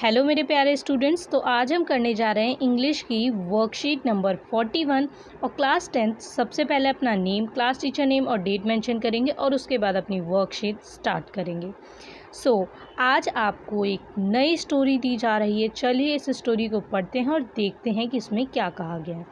Hello मेरे प्यारे students. तो आज हम करने जा रहे हैं इंग्लिश की वर्कशीट नंबर 41 और क्लास 10। सबसे पहले अपना नेम, क्लास टीचर नेम और डेट मेंशन करेंगे और उसके बाद अपनी वर्कशीट स्टार्ट करेंगे। आज आपको एक नई स्टोरी दी जा रही है। चलिए इस स्टोरी को पढ़ते हैं और देखते हैं कि इसमें क्या कहा गया है।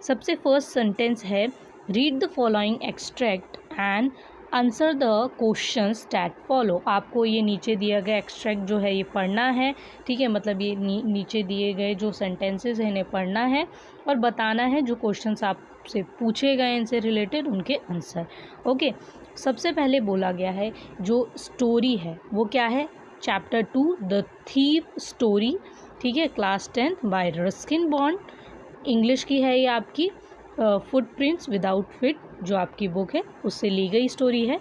सबसे फर्स्ट सेंटेंस है, read the following extract and answer the questions that follow. आपको ये नीचे दिया गया एक्सट्रैक्ट जो है ये पढ़ना है, ठीक है। मतलब ये नीचे दिए गए जो सेंटेंसेस हैं इन्हें पढ़ना है और बताना है जो क्वेश्चंस आपसे पूछे गए इनसे रिलेटेड उनके आंसर। ओके, सबसे पहले बोला गया है जो स्टोरी है वो क्या है, चैप्टर 2 द थीव स्टोरी, ठीक है, class 10 bye Ruskin bond. English की है ये आपकी फुटप्रिंट्स विदाउट फिट जो आपकी बुक है उससे ली गई स्टोरी है।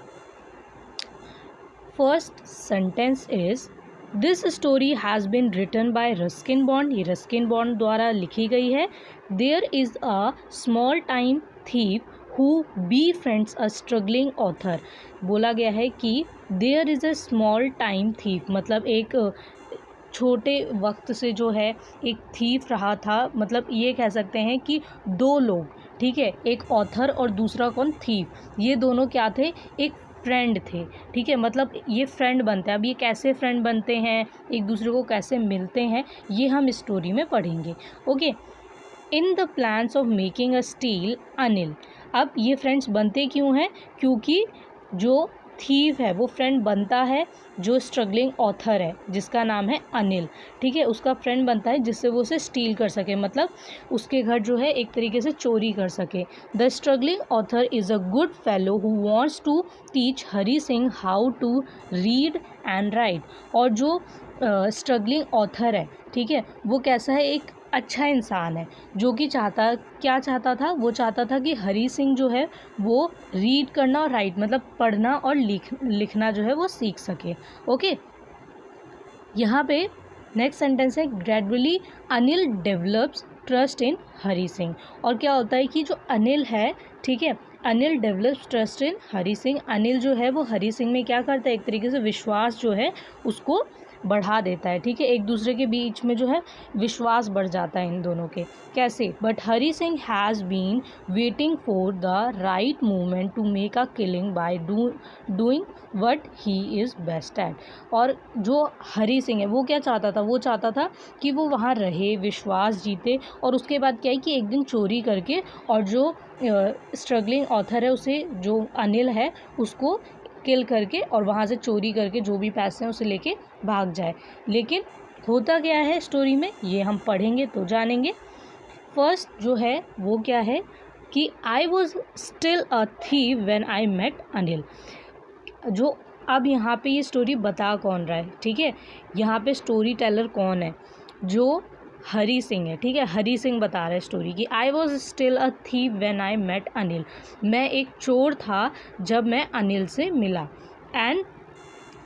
First sentence is, this story has been written by Ruskin Bond. ये रस्किन बॉन्ड द्वारा लिखी गई है। There is a small time thief who befriends a struggling author. बोला गया है कि there is a small time thief, मतलब एक छोटे वक्त से जो है एक थीफ रहा था। मतलब ये कह सकते हैं कि दो लोग, ठीक है, एक ऑथर और दूसरा कौन, थीफ, ये दोनों क्या थे, एक फ्रेंड थे, ठीक है। मतलब ये फ्रेंड बनते हैं। अब ये कैसे फ्रेंड बनते हैं, एक दूसरे को कैसे मिलते हैं, ये हम स्टोरी में पढ़ेंगे। Okay, in the plans of making a steel Anil. अब ये फ्रेंड्स बनते क्यों हैं, क्योंकि जो थीव है वो फ्रेंड बनता है जो स्ट्रगलिंग ऑथर है जिसका नाम है अनिल, ठीक है, उसका फ्रेंड बनता है जिससे वो उसे स्टील कर सके, मतलब उसके घर जो है एक तरीके से चोरी कर सके। The struggling author is a good fellow who wants to teach Hari Singh how to read and write. और जो स्ट्रगलिंग ऑथर है, ठीक है, वो कैसा है, एक अच्छा इंसान है जो कि क्या चाहता था, वो चाहता था कि हरी सिंह जो है वो रीड करना और राइट मतलब पढ़ना और लिखना जो है वो सीख सके। ओके, यहाँ पे नेक्स्ट सेंटेंस है, gradually Anil develops trust in Hari Singh. और क्या होता है कि जो अनिल है, ठीक है, Anil develops trust in Hari Singh. Anil जो है वो हरी सिंह में क्या करता है, एक तरीके से विश्वास जो है उसको बढ़ा देता है, ठीक है। एक दूसरे के बीच में जो है विश्वास बढ़ जाता है इन दोनों के। कैसे, but Hari Singh has been waiting for the right moment to make a killing by doing what he is best at. और जो हरी सिंह है वो क्या चाहता था, वो चाहता था कि वो वहाँ रहे, विश्वास जीते, और उसके बाद क्या है कि एक दिन चोरी करके और जो स्ट्रगलिंग ऑथर है उसे, जो अनिल है, उसको किल करके और वहाँ से चोरी करके जो भी पैसे हैं उसे लेके भाग जाए। लेकिन होता क्या है स्टोरी में, ये हम पढ़ेंगे तो जानेंगे। फर्स्ट जो है वो क्या है कि I was still a thief when I met Anil. जो अब यहाँ पे ये स्टोरी बता कौन रहा है, ठीक है, यहाँ पे स्टोरी टेलर कौन है, जो हरी सिंह है, ठीक है। हरी सिंह बता रहा है स्टोरी की, I was still a thief when I met Anil. मैं एक चोर था जब मैं अनिल से मिला। एंड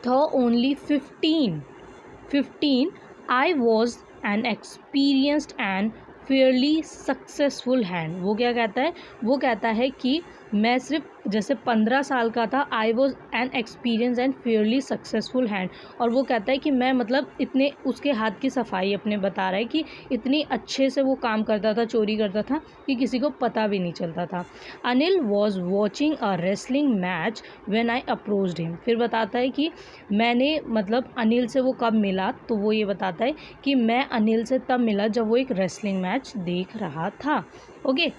था only 15 I was an experienced and Fairlie successful hand. वो क्या कहता है, वो कहता है कि मैं सिर्फ जैसे 15 साल का था, I was an experience and Fairlie successful hand. और वो कहता है कि मैं मतलब इतने, उसके हाथ की सफाई अपने बता रहा है कि इतनी अच्छे से वो काम करता था, चोरी करता था कि किसी को पता भी नहीं चलता था। Anil was watching a wrestling match when I approached him. फिर बताता है कि मैंने मतलब अनिल से वो कब मिला, तो वो ये बताता है कि मैं अनिल से तब मिला जब वो एक रेसलिंग मैच देख रहा था। Okay,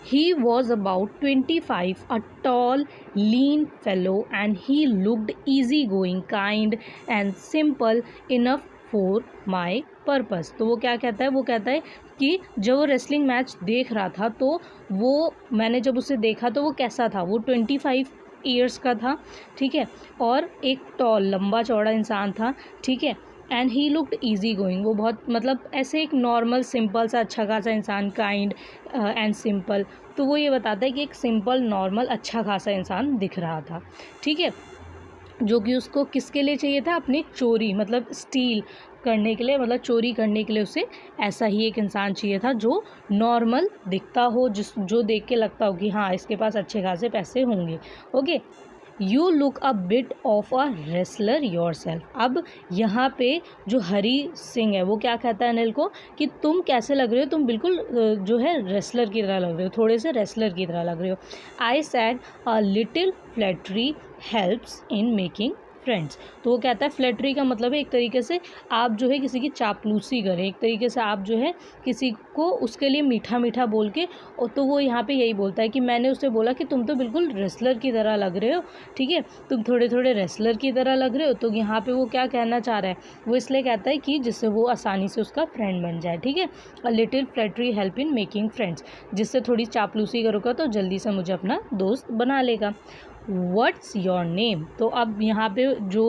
he was about 25, a tall, lean fellow, and he looked easygoing, kind, and simple enough for my purpose. तो वो क्या कहता है, वो कहता है कि जब वो रेसलिंग मैच देख रहा था तो वो, मैंने जब उसे देखा तो वो कैसा था, वो 25 ईयर्स का था, ठीक है, और एक टॉल, लंबा चौड़ा इंसान था, ठीक है। And he looked easy going, वो बहुत मतलब ऐसे एक नॉर्मल सिंपल सा अच्छा खासा इंसान, काइंड एंड सिंपल। तो वो ये बताता है कि एक सिंपल नॉर्मल अच्छा खासा इंसान दिख रहा था, ठीक है, जो कि उसको किसके लिए चाहिए था, अपनी चोरी मतलब स्टील करने के लिए, मतलब चोरी करने के लिए उसे ऐसा ही एक इंसान चाहिए था जो नॉर्मल दिखता हो, जो देख के लगता हो कि हाँ इसके पास अच्छे खासे पैसे होंगे। Okay, you look a bit of a wrestler your self. अब यहाँ पे जो हरी सिंह है वो क्या कहता है अनिल को कि तुम कैसे लग रहे हो, तुम बिल्कुल जो है रेसलर की तरह लग रहे हो, थोड़े से रेसलर की तरह लग रहे हो। आई sad a little flattery helps in making friends. तो वो कहता है फ्लैटरी का मतलब है एक तरीके से आप जो है किसी की चापलूसी करें, एक तरीके से आप जो है किसी को उसके लिए मीठा मीठा बोल के, और तो वो यहाँ पे यही बोलता है कि मैंने उससे बोला कि तुम तो बिल्कुल रेसलर की तरह लग रहे हो, ठीक है, तुम थोड़े थोड़े रेसलर की तरह लग रहे हो। तो यहाँ पे वो क्या कहना चाह रहा है, वो इसलिए कहता है कि जिससे वो आसानी से उसका फ्रेंड बन जाए, ठीक है। A little flattery help in making friends, जिससे थोड़ी चापलूसी करोगा तो जल्दी से मुझे अपना दोस्त बना लेगा। What's your name. तो अब यहाँ पे जो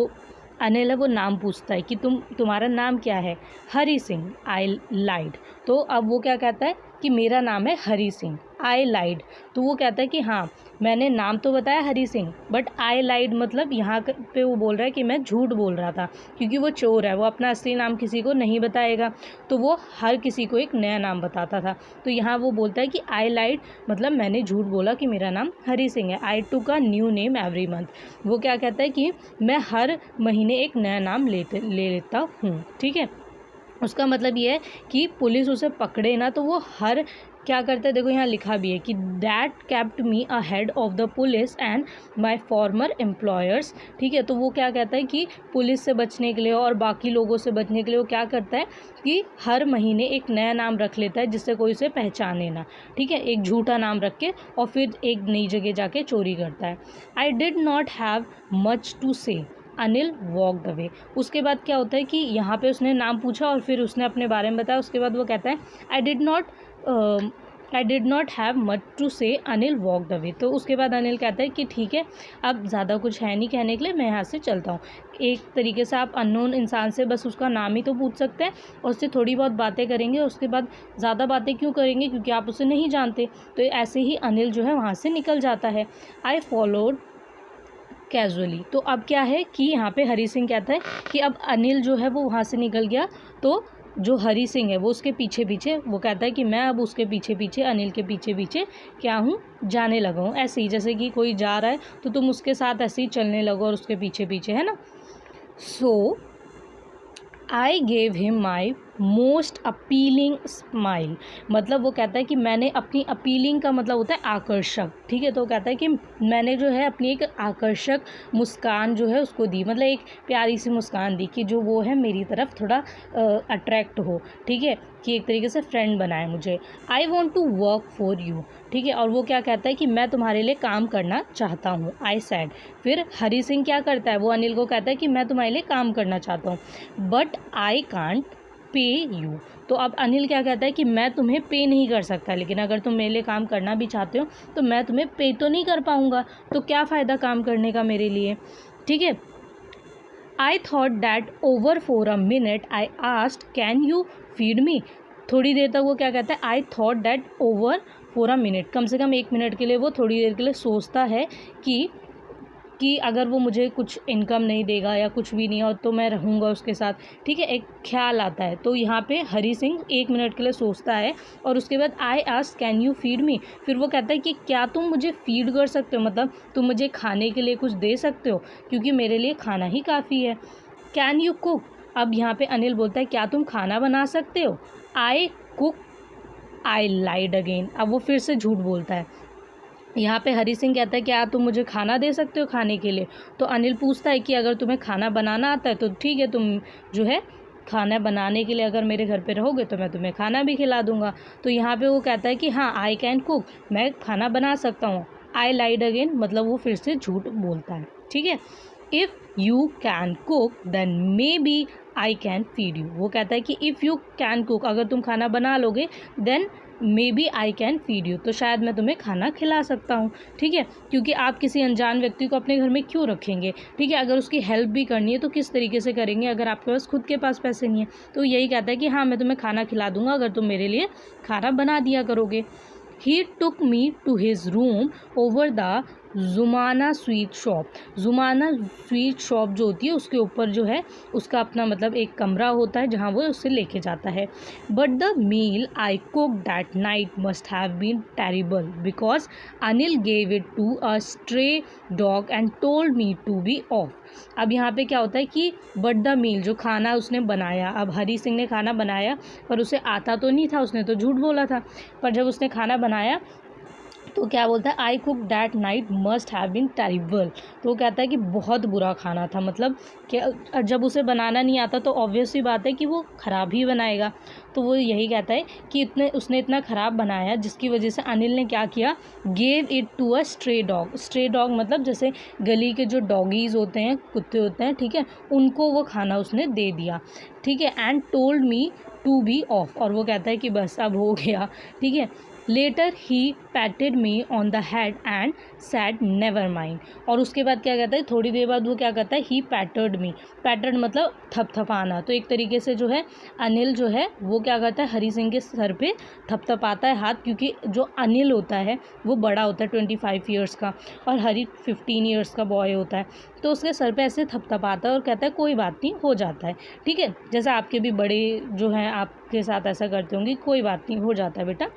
अनिल है वो नाम पूछता है कि तुम्हारा नाम क्या है। हरी सिंह। आई लाइड। तो अब वो क्या कहता है कि मेरा नाम है हरी सिंह। आई लाइड। तो वो कहता है कि हाँ मैंने नाम तो बताया हरी सिंह, बट आई लाइड मतलब यहाँ पे वो बोल रहा है कि मैं झूठ बोल रहा था, क्योंकि वो चोर है, वो अपना असली नाम किसी को नहीं बताएगा, तो वो हर किसी को एक नया नाम बताता था। तो यहाँ वो बोलता है कि आई लाइड मतलब मैंने झूठ बोला कि मेरा नाम हरी सिंह है। I took a new name every month. वो क्या कहता है कि मैं हर महीने एक नया नाम ले लेता हूँ, ठीक है। उसका मतलब ये है कि पुलिस उसे पकड़े ना तो वो हर क्या करता है, देखो यहाँ लिखा भी है कि that kept me ahead of the police and my farmer employers, ठीक है। तो वो क्या कहता है कि पुलिस से बचने के लिए और बाकी लोगों से बचने के लिए वो क्या करता है कि हर महीने एक नया नाम रख लेता है जिससे कोई उसे पहचाने ना, ठीक है, एक झूठा नाम रख के, और फिर एक नई जगह जाके चोरी करता है। I did not have much to say, Anil walked away. उसके बाद क्या होता है कि यहाँ पे उसने नाम पूछा और फिर उसने अपने बारे में बताया। उसके बाद वो कहता है I did not have much to say, Anil walked away. तो उसके बाद अनिल कहता है कि ठीक है अब ज़्यादा कुछ है नहीं कहने के लिए, मैं यहाँ से चलता हूँ। एक तरीके से आप अननोन इंसान से बस उसका नाम ही तो पूछ सकते हैं और उससे थोड़ी बहुत बातें करेंगे, उसके बाद ज़्यादा बातें क्यों करेंगे क्योंकि आप उसे नहीं जानते। तो ऐसे ही अनिल जो है वहाँ से निकल जाता है। I followed casually. तो अब क्या है कि यहाँ पे हरी सिंह कहता है कि अब अनिल जो है वो वहाँ से निकल गया, तो जो हरी सिंह है वो उसके पीछे पीछे, वो कहता है कि मैं अब उसके पीछे पीछे, अनिल के पीछे पीछे क्या हूँ, जाने लगा हूँ। ऐसे ही जैसे कि कोई जा रहा है तो तुम उसके साथ ऐसे ही चलने लगो और उसके पीछे पीछे, है ना। So I gave him my most appealing smile. मतलब वो कहता है कि मैंने अपनी अपीलिंग का मतलब होता है आकर्षक, ठीक है। तो वो कहता है कि मैंने जो है अपनी एक आकर्षक मुस्कान जो है उसको दी, मतलब एक प्यारी सी मुस्कान दी कि जो वो है मेरी तरफ थोड़ा अट्रैक्ट हो, ठीक है, कि एक तरीके से फ्रेंड बनाए मुझे। I want to work for you, ठीक है। और वो क्या कहता है कि मैं तुम्हारे लिए काम करना चाहता हूँ। आई सैड। फिर हरी सिंह क्या करता है, वो अनिल को कहता है कि मैं तुम्हारे लिए काम करना चाहता हूँ, but I can't pay you. तो अब अनिल क्या कहता है कि मैं तुम्हें पे नहीं कर सकता, लेकिन अगर तुम मेरे लिए काम करना भी चाहते हो तो मैं तुम्हें पे तो नहीं कर पाऊँगा, तो क्या फ़ायदा काम करने का मेरे लिए, ठीक है। I thought that over for a minute I asked can you feed me. थोड़ी देर तक वो क्या कहता है, I thought that over for a minute, कम से कम एक मिनट के लिए वो थोड़ी देर के लिए सोचता है कि अगर वो मुझे कुछ इनकम नहीं देगा या कुछ भी नहीं और तो मैं रहूँगा उसके साथ, ठीक है, एक ख्याल आता है। तो यहाँ पे हरी सिंह एक मिनट के लिए सोचता है और उसके बाद I ask can you feed मी। फिर वो कहता है कि क्या तुम मुझे फीड कर सकते हो, मतलब तुम मुझे खाने के लिए कुछ दे सकते हो, क्योंकि मेरे लिए खाना ही काफ़ी है। Can you cook. अब यहाँ पे अनिल बोलता है क्या तुम खाना बना सकते हो। I cook. I lied again. अब वो फिर से झूठ बोलता है। यहाँ पे हरी सिंह कहता है कि तुम मुझे खाना दे सकते हो खाने के लिए। तो अनिल पूछता है कि अगर तुम्हें खाना बनाना आता है तो ठीक है, तुम जो है खाना बनाने के लिए अगर मेरे घर पे रहोगे तो मैं तुम्हें खाना भी खिला दूंगा। तो यहाँ पे वो कहता है कि हाँ आई कैन कुक, मैं खाना बना सकता हूँ। आई लाइड अगेन मतलब वो फिर से झूठ बोलता है, ठीक है। If you can cook then maybe I can feed you. वो कहता है कि इफ़ यू कैन कुक, अगर तुम खाना बना लोगे, then maybe I can feed you, तो शायद मैं तुम्हें खाना खिला सकता हूँ, ठीक है। क्योंकि आप किसी अनजान व्यक्ति को अपने घर में क्यों रखेंगे, ठीक है। अगर उसकी हेल्प भी करनी है तो किस तरीके से करेंगे अगर आपके पास खुद के पास पैसे नहीं है। तो यही कहता है कि हाँ मैं तुम्हें खाना खिला दूंगा अगर तुम मेरे लिए खाना बना दिया करोगे। He took me to his room over the Jumana sweet shop. Jumana sweet shop जो होती है उसके ऊपर जो है उसका अपना मतलब एक कमरा होता है जहाँ वो उससे लेके जाता है। But the meal I cook that night must have been terrible because Anil gave it to a stray dog and told me to be off. अब यहाँ पे क्या होता है कि बट द मील जो खाना उसने बनाया, अब हरी सिंह ने खाना बनाया पर उसे आता तो नहीं था, उसने तो झूठ बोला था, पर जब उसने खाना बनाया तो क्या बोलता है I cook that night must have been terrible. तो वो कहता है कि बहुत बुरा खाना था, मतलब कि जब उसे बनाना नहीं आता तो ऑब्वियस सी बात है कि वो ख़राब ही बनाएगा। तो वो यही कहता है कि उसने इतना ख़राब बनाया जिसकी वजह से अनिल ने क्या किया, gave it to a stray dog. Stray dog मतलब जैसे गली के जो डॉगीज़ होते हैं, कुत्ते होते हैं, ठीक है, उनको वो खाना उसने दे दिया, ठीक है। And told me to be off, और वो कहता है कि बस अब हो गया, ठीक है। Later he patted me on the head and said never mind. और उसके बाद क्या कहता है, थोड़ी देर बाद वो क्या कहता है, ही पैटर्ड मी। पैटर्ड मतलब थपथपाना। तो एक तरीके से जो है अनिल जो है वो क्या करता है, हरी सिंह के सर पे थपथपाता है हाथ, क्योंकि जो अनिल होता है वो बड़ा होता है 25 ईयर्स का और हरी 15 ईयर्स का बॉय होता है। तो उसके सर पे ऐसे थपथपाता है और कहता है कोई बात नहीं, हो जाता है, ठीक है। जैसे आपके भी बड़े जो हैं आपके साथ ऐसा करते होंगे, कोई बात नहीं, हो जाता है बेटा,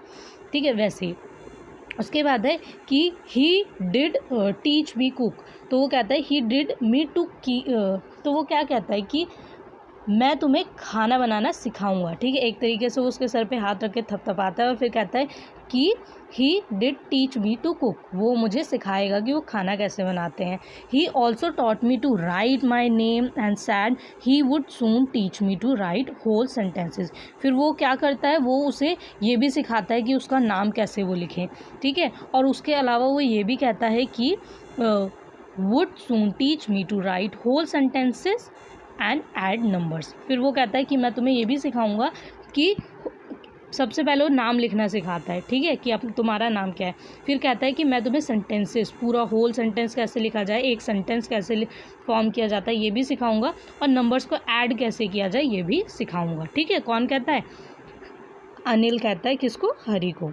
ठीक है। वैसे ही उसके बाद है कि he did teach me cook. तो वो कहता है ही डिड मी टू की, तो वो क्या कहता है कि मैं तुम्हें खाना बनाना सिखाऊंगा, ठीक है। एक तरीके से वो उसके सर पे हाथ रख के थपथपाता है और फिर कहता है कि he did teach me to cook, वो मुझे सिखाएगा कि वो खाना कैसे बनाते हैं। He also taught me to write my name and said he would soon teach me to write whole sentences. फिर वो क्या करता है, वो उसे ये भी सिखाता है कि उसका नाम कैसे वो लिखें, ठीक है। और उसके अलावा वो ये भी कहता है कि would soon teach me to write whole sentences and add numbers. फिर वो कहता है कि मैं तुम्हें ये भी सिखाऊंगा कि सबसे पहले वो नाम लिखना सिखाता है, ठीक है, कि अब तुम्हारा नाम क्या है। फिर कहता है कि मैं तुम्हें सेंटेंसेस, पूरा होल सेंटेंस कैसे लिखा जाए, एक सेंटेंस कैसे फॉर्म किया जाता है ये भी सिखाऊंगा, और नंबर्स को ऐड कैसे किया जाए ये भी सिखाऊंगा, ठीक है। कौन कहता है, अनिल कहता है, किसको, हरी को।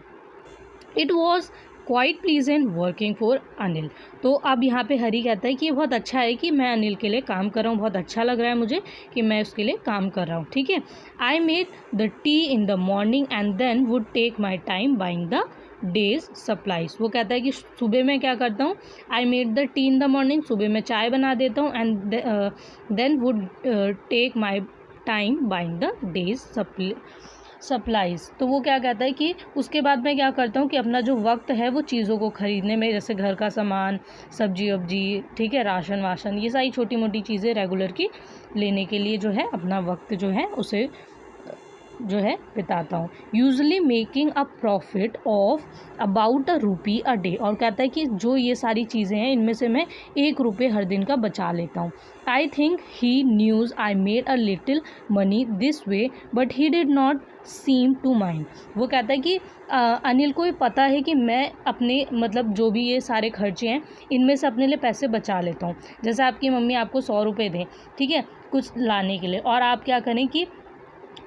It was quite pleasant working for Anil. तो अब यहाँ पे हरी कहता है कि ये बहुत अच्छा है कि मैं अनिल के लिए काम कर रहा हूँ, बहुत अच्छा लग रहा है मुझे कि मैं उसके लिए काम कर रहा हूँ, ठीक है। I made the tea in the morning and then would take my time buying the day's supplies. वो कहता है कि सुबह मैं क्या करता हूँ, I made the tea in the morning, सुबह मैं चाय बना देता हूँ, and then would take my time buying the day's supplies. तो वो क्या कहता है कि उसके बाद मैं क्या करता हूँ कि अपना जो वक्त है वो चीज़ों को ख़रीदने में, जैसे घर का सामान, सब्जी वब्जी, ठीक है, राशन वाशन, ये सारी छोटी मोटी चीज़ें रेगुलर की लेने के लिए जो है अपना वक्त जो है उसे जो है बिताता हूँ। Usually making a profit of about ₹1 a day. और कहता है कि जो ये सारी चीज़ें हैं इनमें से मैं ₹1 हर दिन का बचा लेता हूँ। I think he knew I made a little money this way but he did not seem to mind. वो कहता है कि अनिल को भी पता है कि मैं अपने मतलब जो भी ये सारे खर्चे हैं इनमें से अपने लिए पैसे बचा लेता हूँ। जैसे आपकी मम्मी आपको ₹100 दें, ठीक है, कुछ लाने के लिए, और आप क्या करें कि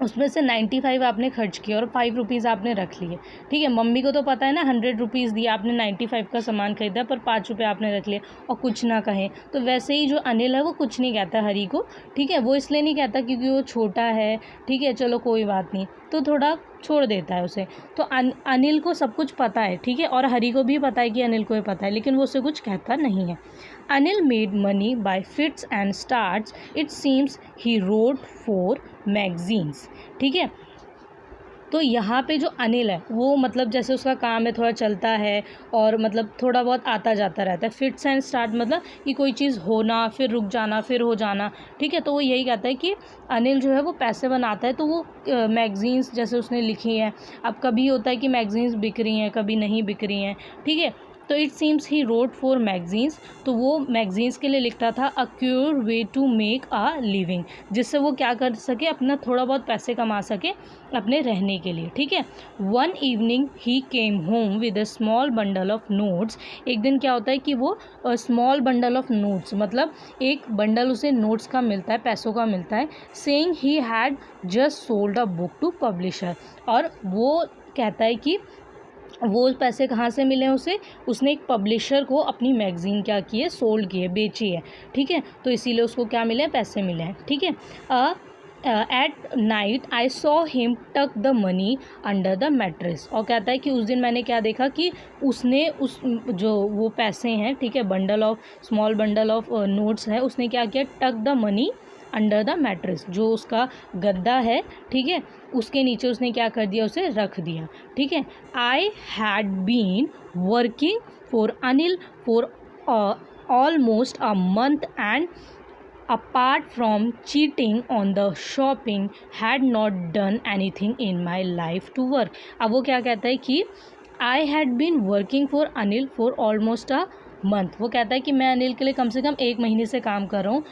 उसमें से 95 आपने खर्च किए और ₹5 आपने रख लिए, ठीक है। मम्मी को तो पता है ना, ₹100 दिया आपने, 95 का सामान खरीदा, पर ₹5 आपने रख लिए और कुछ ना कहें। तो वैसे ही जो अनिल है वो कुछ नहीं कहता हरी को, ठीक है। वो इसलिए नहीं कहता क्योंकि वो छोटा है, ठीक है, चलो कोई बात नहीं, तो थोड़ा छोड़ देता है उसे। तो अनिल को सब कुछ पता है, ठीक है, और हरी को भी पता है कि अनिल को भी पता है, लेकिन वो उससे कुछ कहता नहीं है। Anil made money by fits and starts, it seems he wrote for magazines, ठीक है। तो यहाँ पे जो अनिल है वो मतलब जैसे उसका काम है, थोड़ा चलता है और मतलब थोड़ा बहुत आता जाता रहता है। फिट्स एंड स्टार्ट मतलब कि कोई चीज़ होना, फिर रुक जाना, फिर हो जाना, ठीक है। तो वो यही कहता है कि अनिल जो है वो पैसे बनाता है, तो वो मैगजीन्स जैसे उसने लिखी हैं, अब कभी होता है कि मैगजीन्स बिक रही हैं, कभी नहीं बिक रही हैं, ठीक है। तो it seems he wrote for magazines, तो वो मैगजीन्स के लिए लिखता था a cure way to make a living, जिससे वो क्या कर सके, अपना थोड़ा बहुत पैसे कमा सके अपने रहने के लिए, ठीक है। One evening he came home with a small bundle of notes. एक दिन क्या होता है कि वो स्मॉल बंडल ऑफ नोट्स मतलब एक बंडल उसे नोट्स का मिलता है, पैसों का मिलता है, saying he had just sold a book to publisher. और वो कहता है कि वो पैसे कहाँ से मिले हैं उसे, उसने एक पब्लिशर को अपनी मैगज़ीन क्या की है, सोल्ड की है, बेची है, ठीक है, तो इसीलिए उसको क्या मिले हैं, पैसे मिले हैं, ठीक है। At night I saw him tuck the money under the mattress, और कहता है कि उस दिन मैंने क्या देखा कि उसने उस जो वो पैसे हैं, ठीक है, स्मॉल बंडल ऑफ नोट्स है, उसने क्या किया, टक the money under the mattress, जो उसका गद्दा है, ठीक है, उसके नीचे उसने क्या कर दिया, उसे रख दिया, ठीक है। I had been working for Anil for almost a month and apart from cheating on the shopping had not done anything in my life to work। अब वो क्या कहता है कि I had been working for Anil for almost a month, वो कहता है कि मैं अनिल के लिए कम से कम 1 महीने से काम कर रहा हूँ,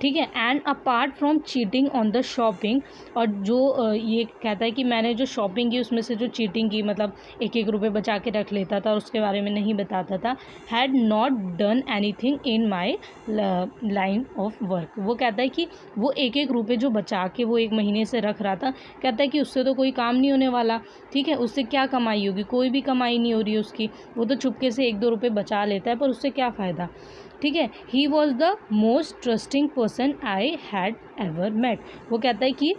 ठीक है। And apart from cheating on the shopping, और जो ये कहता है कि मैंने जो शॉपिंग की उसमें से जो चीटिंग की, मतलब 1-1 रुपये बचा के रख लेता था और उसके बारे में नहीं बताता था, had not done anything in my line of work, वो कहता है कि वो 1-1 रुपये जो बचा के वो 1 महीने से रख रहा था, कहता है कि उससे तो कोई काम नहीं होने वाला, ठीक है, उससे क्या कमाई होगी, कोई भी कमाई नहीं हो रही है उसकी, वो तो चुपके से 1-2 रुपये बचा लेता है, पर उससे क्या फ़ायदा, ठीक है। He was the most trusting person I had ever met, वो कहता है कि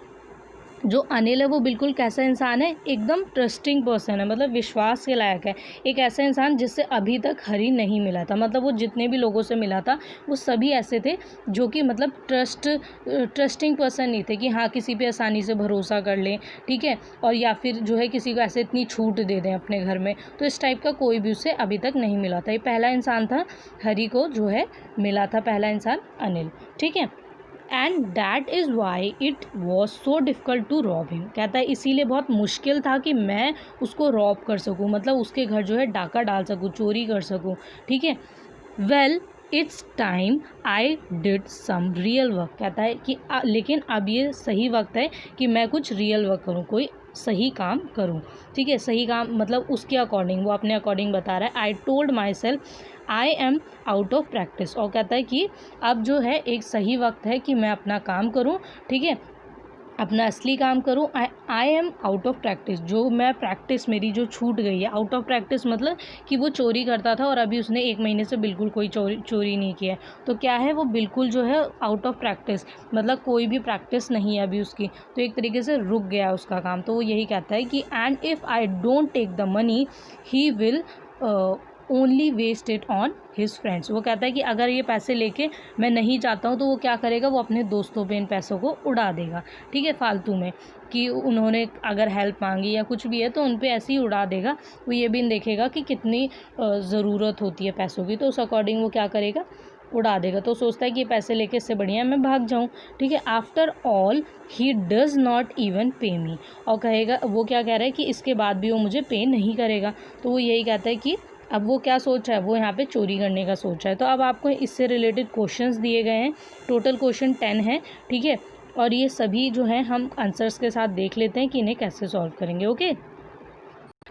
जो अनिल है वो बिल्कुल कैसा इंसान है, एकदम ट्रस्टिंग पर्सन है, मतलब विश्वास के लायक है, एक ऐसा इंसान जिससे अभी तक हरी नहीं मिला था, मतलब वो जितने भी लोगों से मिला था वो सभी ऐसे थे जो कि मतलब ट्रस्टिंग पर्सन नहीं थे कि हाँ किसी पे आसानी से भरोसा कर लें, ठीक है, और या फिर जो है किसी को ऐसे इतनी छूट दे दें अपने घर में, तो इस टाइप का कोई भी उसे अभी तक नहीं मिला था, ये पहला इंसान था हरी को जो है मिला था, पहला इंसान अनिल, ठीक है। And that is why it was so difficult to rob him, कहता है इसीलिए बहुत मुश्किल था कि मैं उसको रॉब कर सकूँ, मतलब उसके घर जो है डाका डाल सकूँ, चोरी कर सकूँ, ठीक है। Well it's time I did some real work, कहता है कि लेकिन अब ये सही वक्त है कि मैं कुछ रियल वर्क करूँ, कोई सही काम करूँ, ठीक है, सही काम मतलब उसके अकॉर्डिंग, वो अपने अकॉर्डिंग बता रहा है। I told my self I am out of practice, और कहता है कि अब जो है एक सही वक्त है कि मैं अपना काम करूँ, ठीक है, अपना असली काम करूँ। I am out of practice, जो मैं प्रैक्टिस मेरी जो छूट गई है, आउट ऑफ प्रैक्टिस मतलब कि वो चोरी करता था और अभी उसने 1 महीने से बिल्कुल कोई चोरी नहीं किया है, तो क्या है वो बिल्कुल जो है आउट ऑफ प्रैक्टिस, मतलब कोई भी प्रैक्टिस नहीं है अभी उसकी, तो एक तरीके से रुक गया उसका काम, तो वो यही कहता है कि and if I don't take the money he will only waste it on his friends, वो कहता है कि अगर ये पैसे लेके मैं नहीं चाहता हूँ तो वो क्या करेगा, वो अपने दोस्तों पे इन पैसों को उड़ा देगा, ठीक है, फालतू में, कि उन्होंने अगर हेल्प मांगी या कुछ भी है तो उन पे ऐसे ही उड़ा देगा, वो ये भी नहीं देखेगा कि कितनी ज़रूरत होती है पैसों की, तो उस अकॉर्डिंग वो क्या करेगा, उड़ा देगा, तो सोचता है कि ये पैसे लेके इससे बढ़िया मैं भाग जाऊँ, ठीक है। After all he does not even पे मी, और कहेगा वो क्या कह रहा है कि इसके बाद भी वो मुझे पे नहीं करेगा, तो वो यही कहता है कि अब वो क्या सोच रहा है, वो यहाँ पे चोरी करने का सोच रहा है। तो अब आपको इससे रिलेटेड क्वेश्चंस दिए गए हैं, टोटल क्वेश्चन 10 हैं, ठीक है, और ये सभी जो हैं हम आंसर्स के साथ देख लेते हैं कि इन्हें कैसे सॉल्व करेंगे, ओके।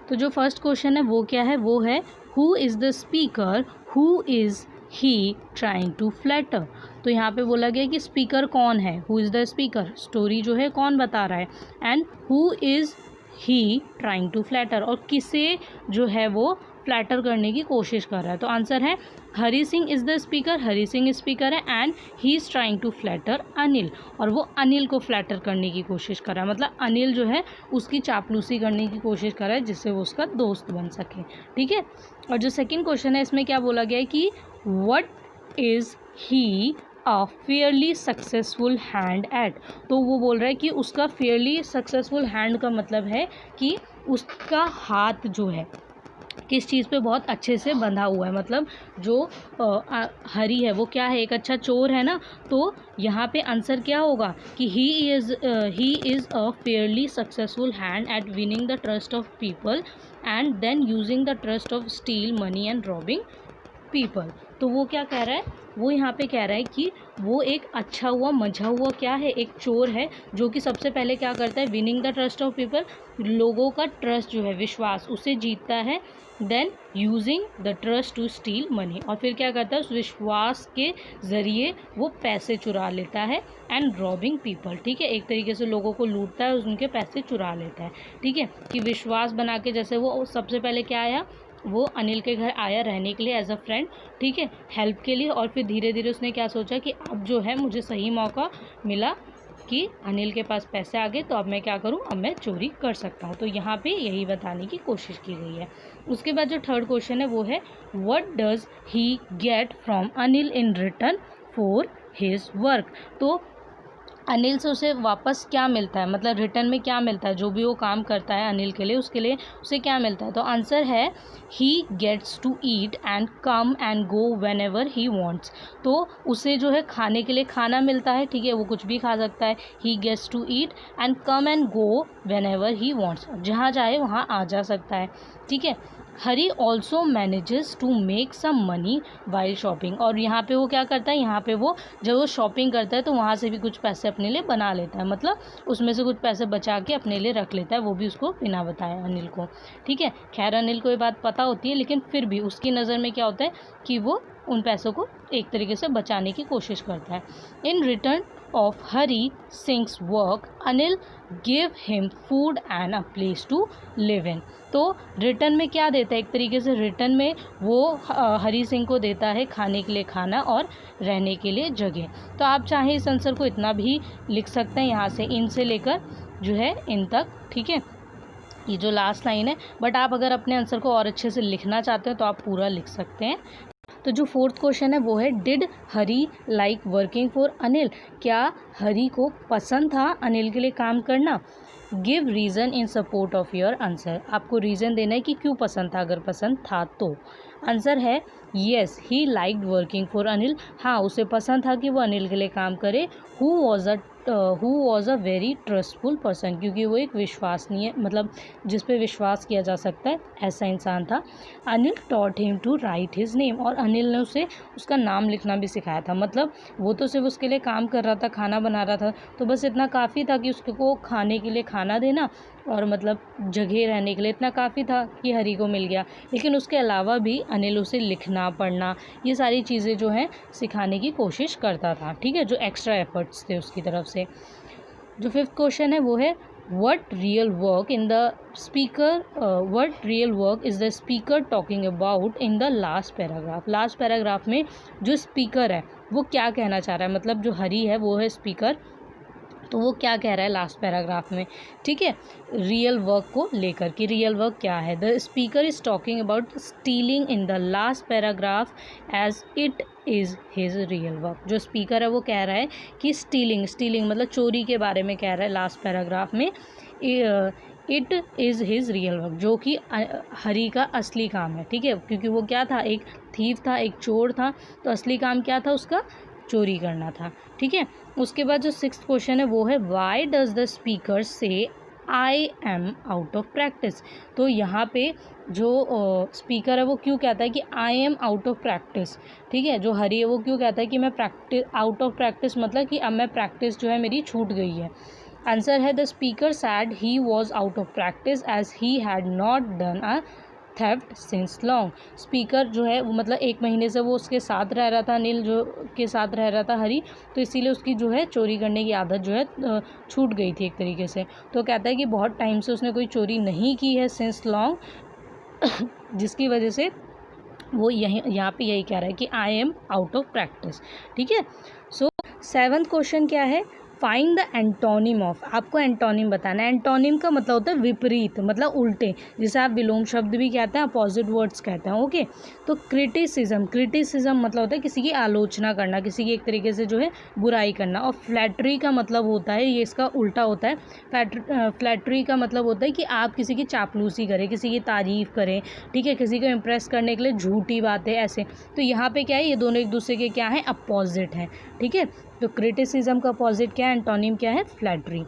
तो जो फर्स्ट क्वेश्चन है वो क्या है, वो है who is the speaker who is he trying to flatter, तो यहाँ पे बोला गया कि स्पीकर कौन है, who is the speaker, story जो है कौन बता रहा है, and who is he trying to flatter, और किसे जो है वो फ्लैटर करने की कोशिश कर रहा है, तो आंसर है Hari Singh is the speaker, Hari Singh speaker है, and he is trying to flatter Anil, और वो अनिल को फ्लैटर करने की कोशिश कर रहा है, मतलब अनिल जो है उसकी चापलूसी करने की कोशिश कर रहा है जिससे वो उसका दोस्त बन सके, ठीक है। और जो सेकंड क्वेश्चन है इसमें क्या बोला गया है कि what is he a fairly successful hand eight, तो वो बोल रहा है कि उसका फेयरली सक्सेसफुल हैंड का मतलब है कि उसका हाथ जो है किस चीज़ पे बहुत अच्छे से बंधा हुआ है, मतलब जो हरी है वो क्या है, एक अच्छा चोर है ना, तो यहाँ पे आंसर क्या होगा कि he is a fairly successful hand at winning the trust of people and then using the trust of steal money and robbing people, तो वो क्या कह रहा है, वो यहाँ पे कह रहा है कि वो एक अच्छा हुआ मझा हुआ क्या है, एक चोर है जो कि सबसे पहले क्या करता है, winning the trust of people, लोगों का ट्रस्ट जो है, विश्वास, उसे जीतता है। Then using the trust to steal money, और फिर क्या करता है, उस विश्वास के ज़रिए वो पैसे चुरा लेता है। एंड रॉबिंग पीपल, ठीक है, एक तरीके से लोगों को लूटता है, उनके पैसे चुरा लेता है। ठीक है, कि विश्वास बना के, जैसे वो सबसे पहले क्या आया, वो अनिल के घर आया रहने के लिए एज अ फ्रेंड, ठीक है, हेल्प के लिए, और फिर धीरे धीरे उसने क्या सोचा कि अब जो है मुझे सही मौका मिला कि अनिल के पास पैसे आ गए, तो अब मैं क्या करूं, अब मैं चोरी कर सकता हूं। तो यहाँ पे यही बताने की कोशिश की गई है। उसके बाद जो थर्ड क्वेश्चन है वो है, what does he get from Anil in return for his work. तो अनिल से उसे वापस क्या मिलता है, मतलब रिटर्न में क्या मिलता है, जो भी वो काम करता है अनिल के लिए, उसके लिए उसे क्या मिलता है। तो आंसर है, he gets to eat and come and go whenever he wants. तो उसे जो है खाने के लिए खाना मिलता है, ठीक है, वो कुछ भी खा सकता है। He gets to eat and come and go whenever he wants, जहाँ चाहे वहाँ आ जा सकता है। ठीक है, Hari also manages to make some money while shopping, और यहाँ पे वो क्या करता है, यहाँ पे वो जब वो शॉपिंग करता है तो वहाँ से भी कुछ पैसे अपने लिए बना लेता है, मतलब उसमें से कुछ पैसे बचा के अपने लिए रख लेता है, वो भी उसको बिना बताए अनिल को। ठीक है, खैर अनिल को ये बात पता होती है, लेकिन फिर भी उसकी नज़र में क्या होता है कि वो उन पैसों को एक तरीके से बचाने की कोशिश करता है। In return of Hari Singh's work Anil give him food and a place to live in. तो रिटर्न में क्या देता है, एक तरीके से रिटर्न में वो हरी सिंह को देता है खाने के लिए खाना और रहने के लिए जगह। तो आप चाहें इस आंसर को इतना भी लिख सकते हैं, यहाँ से इन से लेकर जो है इन तक। ठीक है, ये जो लास्ट लाइन है, बट आप अगर अपने आंसर को और अच्छे से लिखना चाहते हैं तो आप पूरा लिख सकते हैं। तो जो फोर्थ क्वेश्चन है वो है, did Hari like working for Anil. क्या हरी को पसंद था अनिल के लिए काम करना। Give reason in support of your answer, आपको रीज़न देना है कि क्यों पसंद था, अगर पसंद था तो। आंसर है, yes he liked working for Anil, हाँ उसे पसंद था कि वो अनिल के लिए काम करे। Who was a very trustful person, क्योंकि वो एक विश्वसनीय, मतलब जिस पे विश्वास किया जा सकता है, ऐसा इंसान था। Anil taught him to write his name, और अनिल ने उसे उसका नाम लिखना भी सिखाया था, मतलब वो तो सिर्फ उसके लिए काम कर रहा था, खाना बना रहा था, तो बस इतना काफ़ी था कि उसको खाने के लिए खाना देना, और मतलब जगह रहने के लिए इतना काफ़ी था कि हरी को मिल गया। लेकिन उसके अलावा भी अनिल उसे लिखना पढ़ना, ये सारी चीज़ें जो हैं सिखाने की कोशिश करता था। ठीक है, जो एक्स्ट्रा एफर्ट्स थे उसकी तरफ से। जो फिफ्थ क्वेश्चन है वो है, what real work is the speaker talking about in the last paragraph। Last paragraph में जो स्पीकर है वो क्या कहना चाह रहा है, मतलब जो हरी है वो है स्पीकर, तो वो क्या कह रहा है लास्ट पैराग्राफ में। ठीक है, रियल वर्क को लेकर कि रियल वर्क क्या है। The speaker is talking about stealing in the last paragraph as it is his real work. जो स्पीकर है वो कह रहा है कि स्टीलिंग मतलब चोरी के बारे में कह रहा है लास्ट पैराग्राफ में, it is his real work, जो कि हरी का असली काम है। ठीक है, क्योंकि वो क्या था, एक थीफ था, एक चोर था, तो असली काम क्या था उसका, चोरी करना था। ठीक है, उसके बाद जो सिक्स्थ क्वेश्चन है वो है, वाई डज द स्पीकर से I am out of practice. तो यहाँ पे जो स्पीकर है वो क्यों कहता है कि I am out of practice. ठीक है, जो हरी है वो क्यों कहता है कि मैं आउट ऑफ प्रैक्टिस, मतलब कि अब मैं प्रैक्टिस जो है मेरी छूट गई है। आंसर है, the speaker said he was out of practice as he had not done a theft since long. Speaker जो है वो मतलब 1 महीने से वो उसके साथ रह रहा था, नील जो के साथ रह रहा था हरी, तो इसीलिए उसकी जो है चोरी करने की आदत जो है छूट गई थी एक तरीके से। तो कहता है कि बहुत टाइम से उसने कोई चोरी नहीं की है सिंस लॉन्ग, जिसकी वजह से वो यहाँ पे यही कह रहा है कि I am out of practice. ठीक है, सो 7th क्वेश्चन क्या है, फाइंड द एंटोनिम ऑफ। आपको एंटोनिम बताना है। एंटोनिम का मतलब होता है विपरीत, मतलब उल्टे, जिसे आप विलोम शब्द भी कहते हैं, अपोजिट वर्ड्स कहते हैं। ओके, तो क्रिटिसिज्म मतलब होता है किसी की आलोचना करना, किसी की एक तरीके से जो है बुराई करना। और फ्लैटरी का मतलब होता है, ये इसका उल्टा होता है, फ्लैटरी का मतलब होता है कि आप किसी की चापलूसी करें, किसी की तारीफ़ करें, ठीक है, किसी को इम्प्रेस करने के लिए झूठी बातें ऐसे। तो यहाँ पे क्या है, ये दोनों एक दूसरे के क्या हैं, अपोजिट हैं। ठीक है, तो क्रिटिसिज्म का अपोजिट क्या है, एंटोनिम क्या है, फ्लैटरी।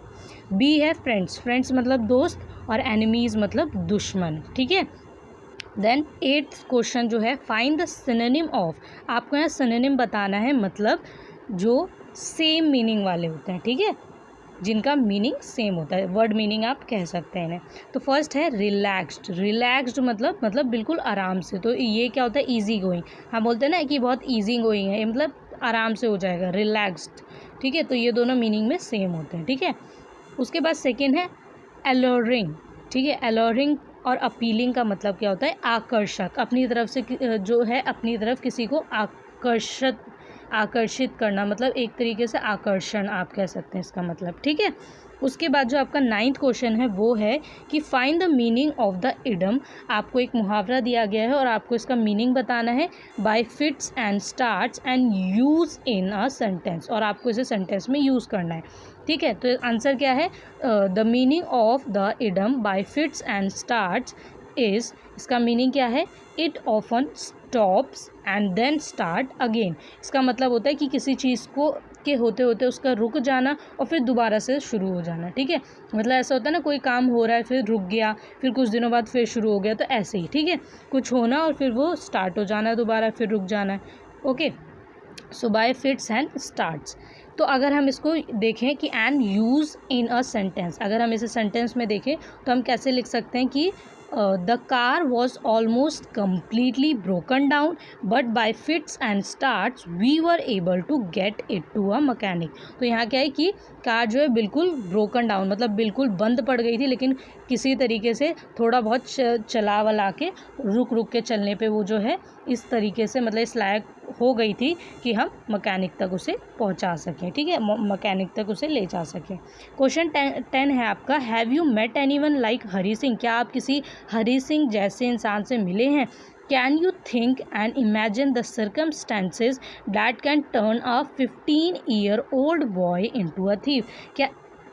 बी है फ्रेंड्स मतलब दोस्त, और एनिमीज़ मतलब दुश्मन। ठीक है, देन 8th क्वेश्चन जो है, फाइंड द सिनोनिम ऑफ, आपको यहाँ सिनोनिम बताना है, मतलब जो सेम मीनिंग वाले होते हैं, ठीक है, जिनका मीनिंग सेम होता है, वर्ड मीनिंग आप कह सकते हैं इन्हें। तो फर्स्ट है रिलैक्स्ड, रिलैक्स्ड मतलब बिल्कुल आराम से, तो ये क्या होता है, ईजी गोइंग, हम बोलते हैं ना कि बहुत ईजी गोइंग है, ये मतलब आराम से हो जाएगा, रिलैक्स्ड, ठीक है, तो ये दोनों मीनिंग में सेम होते हैं, ठीक है। उसके बाद सेकेंड है एलोरिंग, ठीक है, एलोरिंग और अपीलिंग का मतलब क्या होता है, आकर्षक, अपनी तरफ से जो है अपनी तरफ किसी को आकर्षित करना, मतलब एक तरीके से आकर्षण आप कह सकते हैं इसका मतलब, ठीक है। उसके बाद जो आपका 9th क्वेश्चन है वो है कि find the meaning of the idem, आपको एक मुहावरा दिया गया है और आपको इसका मीनिंग बताना है, bye fits and starts and use in a sentence, और आपको इसे सेंटेंस में यूज़ करना है, ठीक है। तो आंसर क्या है, the meaning of the idiom by fits and starts is, इसका मीनिंग क्या है, it often stops and then start again, इसका मतलब होता है कि किसी चीज़ को के होते होते उसका रुक जाना और फिर दोबारा से शुरू हो जाना, ठीक है, मतलब ऐसा होता है ना, कोई काम हो रहा है फिर रुक गया, फिर कुछ दिनों बाद फिर शुरू हो गया, तो ऐसे ही, ठीक है, कुछ होना और फिर वो स्टार्ट हो जाना है दोबारा, फिर रुक जाना है, okay. So bye fits and starts, तो अगर हम इसको देखें कि and use in a sentence, अगर हम इसे सेंटेंस में देखें तो हम कैसे लिख सकते हैं कि the car was almost completely broken down but by fits and starts we were able to get it to a mechanic, तो यहाँ क्या है कि कार जो है बिल्कुल ब्रोकन डाउन, मतलब बिल्कुल बंद पड़ गई थी, लेकिन किसी तरीके से थोड़ा बहुत चला वला के रुक रुक के चलने पे वो जो है इस तरीके से, मतलब इस लायक हो गई थी कि हम मकैनिक तक उसे पहुंचा सकें, ठीक है, मकैनिक तक उसे ले जा सकें। क्वेश्चन 10 है आपका, have you met anyone like Hari Singh, क्या आप किसी हरी सिंह जैसे इंसान से मिले हैं, can you think and imagine the circumstances that can turn a 15-year-old boy into a thief, क्या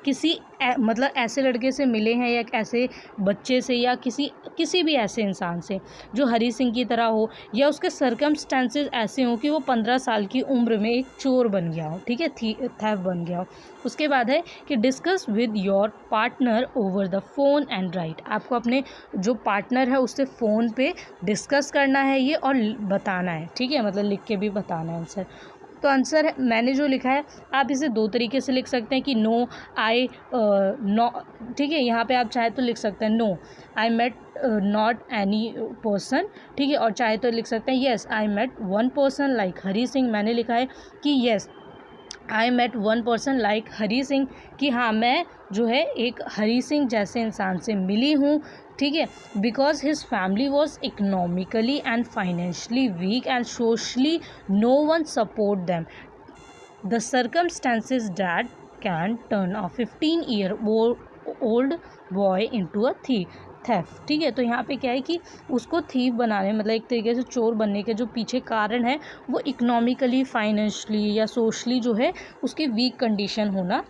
किसी मतलब ऐसे लड़के से मिले हैं या ऐसे बच्चे से या किसी भी ऐसे इंसान से जो हरी सिंह की तरह हो, या उसके सर्कमस्टेंसेस ऐसे हों कि वो 15 साल की उम्र में एक चोर बन गया हो, ठीक है, थेफ बन गया हो। उसके बाद है कि discuss with your partner over the phone and right, आपको अपने जो पार्टनर है उससे फ़ोन पे डिस्कस करना है ये और बताना है, ठीक है, मतलब लिख के भी बताना है आंसर। तो आंसर है, मैंने जो लिखा है आप इसे दो तरीके से लिख सकते हैं कि नो आई नो, ठीक है, यहाँ पे आप चाहे तो लिख सकते हैं no I met not any person, ठीक है, और चाहे तो लिख सकते हैं yes I met one person like Hari Singh, मैंने लिखा है कि yes I met one person like Hari Singh, कि हाँ मैं जो है एक हरी सिंह जैसे इंसान से मिली हूँ, ठीक है, because his family was economically and financially weak and socially no one support them, the circumstances that can turn a 15-year-old boy into a thief, ठीक है। तो यहाँ पे क्या है कि उसको थीफ बनाने, मतलब एक तरीके से चोर बनने के जो पीछे कारण है वो इकोनॉमिकली, फाइनेंशियली या सोशली जो है उसकी वीक कंडीशन होना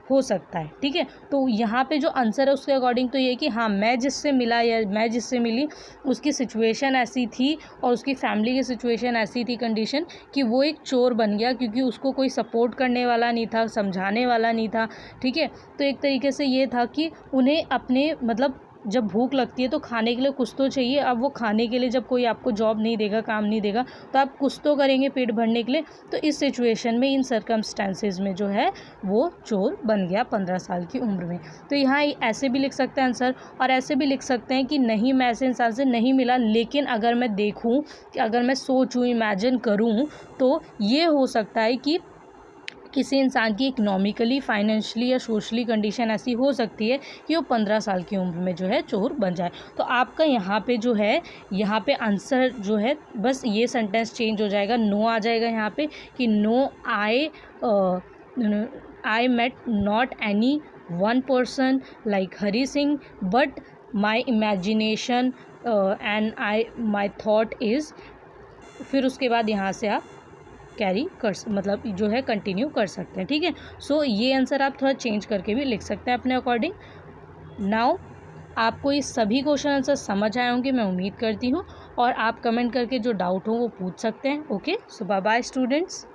हो सकता है, ठीक है। तो यहाँ पे जो आंसर है उसके अकॉर्डिंग तो ये कि हाँ मैं जिससे मिला या मैं जिससे मिली उसकी सिचुएशन ऐसी थी और उसकी फैमिली की सिचुएशन ऐसी थी, कंडीशन, कि वो एक चोर बन गया क्योंकि उसको कोई सपोर्ट करने वाला नहीं था, समझाने वाला नहीं था, ठीक है। तो एक तरीके से ये था कि उन्हें अपने मतलब जब भूख लगती है तो खाने के लिए कुछ तो चाहिए, अब वो खाने के लिए जब कोई आपको जॉब नहीं देगा, काम नहीं देगा, तो आप कुछ तो करेंगे पेट भरने के लिए, तो इस सिचुएशन में, इन सर्कमस्टेंसेज में जो है वो चोर बन गया 15 साल की उम्र में। तो यहाँ ऐसे भी लिख सकते हैं आंसर, और ऐसे भी लिख सकते हैं कि नहीं मैं ऐसे इंसान से नहीं मिला, लेकिन अगर मैं देखूँ, कि अगर मैं सोचूँ, इमेजिन करूँ, तो ये हो सकता है कि किसी इंसान की इकोनॉमिकली, फाइनेंशियली या सोशली कंडीशन ऐसी हो सकती है कि वो 15 साल की उम्र में जो है चोर बन जाए। तो आपका यहाँ पे जो है, यहाँ पे आंसर जो है बस ये सेंटेंस चेंज हो जाएगा, नो आ जाएगा यहाँ पे कि no I met not any one person like Hari Singh but my imagination and my thought is, फिर उसके बाद यहाँ से आप कैरी कर मतलब जो है कंटिन्यू कर सकते हैं, ठीक है। सो ये आंसर आप थोड़ा चेंज करके भी लिख सकते हैं अपने अकॉर्डिंग। नाउ आपको ये सभी क्वेश्चन आंसर समझ आए होंगे, मैं उम्मीद करती हूँ, और आप कमेंट करके जो डाउट हो वो पूछ सकते हैं। ओके, सो बाय बाय स्टूडेंट्स।